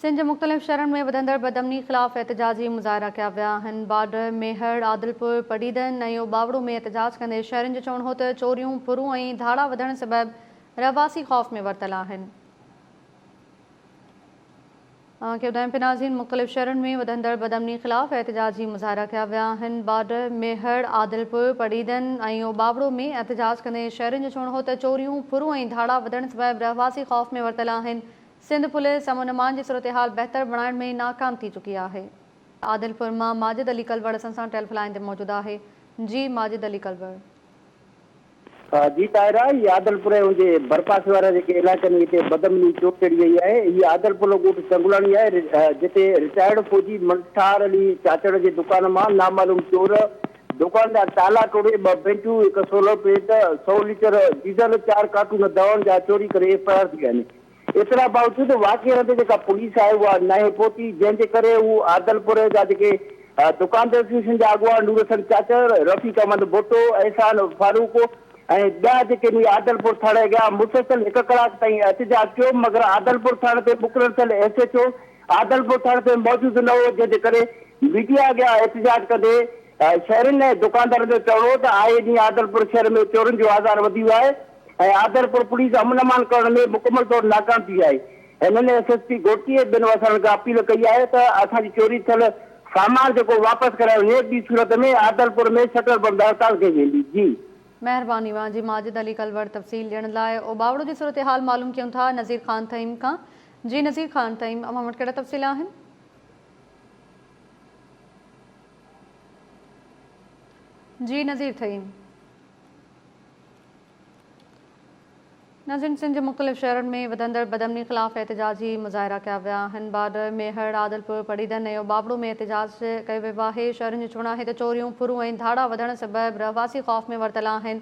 सिंध जे मुख़्तलिफ़ शहरनि में वधंदड़ बदअमनी ख़िलाफ़ एहतजाजी मुज़ाहिरा कया विया आहिनि। बाडर, मेहर, आदिलपुर, पडीदन ऐं बावड़ो में एहतजाज कंदे शहरियुनि जो चवणु हो त चोरियूं, फुरूं ऐं धाड़ा वधण सबबि रहवासी ख़ौफ़ में वरतल आहिनि। तव्हांखे ॿुधायूं पिया नाज़रीन, मुख़्तलिफ़ शहरनि में वधंदड़ बदअमनी ख़िलाफ़ एहतजाजी मुज़ाहिरा कया विया आहिनि। बाडर, मेहर, आदिलपुर, पडीदन ऐं बावड़ो में एहतजाज कंदे शहरियुनि जो चवणु हो त चोरियूं, फुरूं ऐं धाड़ा वधण सबबि रहवासी ख़ौफ़ में वरतल आहिनि। सिंध पुलिस अमन अमान जी सूरत हाल बहितर बणाइण में नाकाम थी चुकी आहे। आदिलपुर मां माजिद अली कलवड़ असां सां टेलीफोन लाइन ते मौजूदु आहे। जी माजिद अली कलवड़। जी ताहिरा, ये आदलपुर जे भरपासे वारा जेके इलाइक़नि में हिते बदअमनी चोट चढ़ी वई आहे। हीअ आदलपुर ॻोठ चंगुलाणी आहे, जिते रिटायर्ड फौजी मंठार अली चाचड़ जे दुकान मां नामालूम चोर दुकान जा ताला तोड़े 2 बेंचूं, 1 16 प्लेट, 100 लीटर डीज़ल, 4 कार्टून दवाउनि जा चोरी करे फरार थी विया आहिनि। एतिरा बावजूदि वाक़ई ते जेका पुलिस आहे उहा नाहे पहुती, जंहिंजे करे हू आदलपुर जा जेके दुकानदार एसोसिएशन जा अॻुवान नूर हसन चाचड़, रफ़ीक अहमद भुट्टो, एहसान फारूक ऐं ॿिया जेके आदलपुर थाणे अॻियां मुसलसल 1 कलाक ताईं एहतजाज कयो, मगर आदलपुर थाणे ते मुक़रर थियल SHO आदलपुर थाणे ते मौजूदु न हो, जंहिंजे करे मीडिया अॻियां एहतजाज कंदे शहरनि ऐं दुकानदारनि जो चवणो हो त आए ॾींहुं आदलपुर शहर में चोरनि जो आज़ार वधी वियो आहे ऐं आदलपुर पुलिस अमन अमान करण में मुकमल तौर नाकाम थी आहे। हिननि SSP घोटी ॿिनि वसण खां अपील कई आहे त असांजी चोरी थियल सामान जेको वापसि करायो वञे, ॿी सूरत में आदलपुर में शटर बंदि हड़ताल कई वेंदी। जी महिरबानी जी माजिद अली कलवड़ तफ़सील ॾियण लाइ। बावड़ो जी सूरत हाल मालूम कयूं था नज़ीर ख़ान तईम खां। जी नज़ीर ख़ान तईम, अवां वटि कहिड़ा तफ़सील आहिनि? जी नज़ीर तईम। नाज़रीन, सिंध जे मुख़्तलिफ़ शहरनि में वधंदड़ बदअमनी ख़िलाफ़ एहतजाजी मुज़ाहिरा कया विया आहिनि। बाडर, मेहर, आदिलपुर, पडीदन ऐं बावड़ो में एहतजाज कयो वियो आहे। शहरियुनि जो चवणु आहे त चोरियूं, फुरूं ऐं धाड़ा वधण सबबि रहवासी ख़ौफ़ में वरतल आहिनि।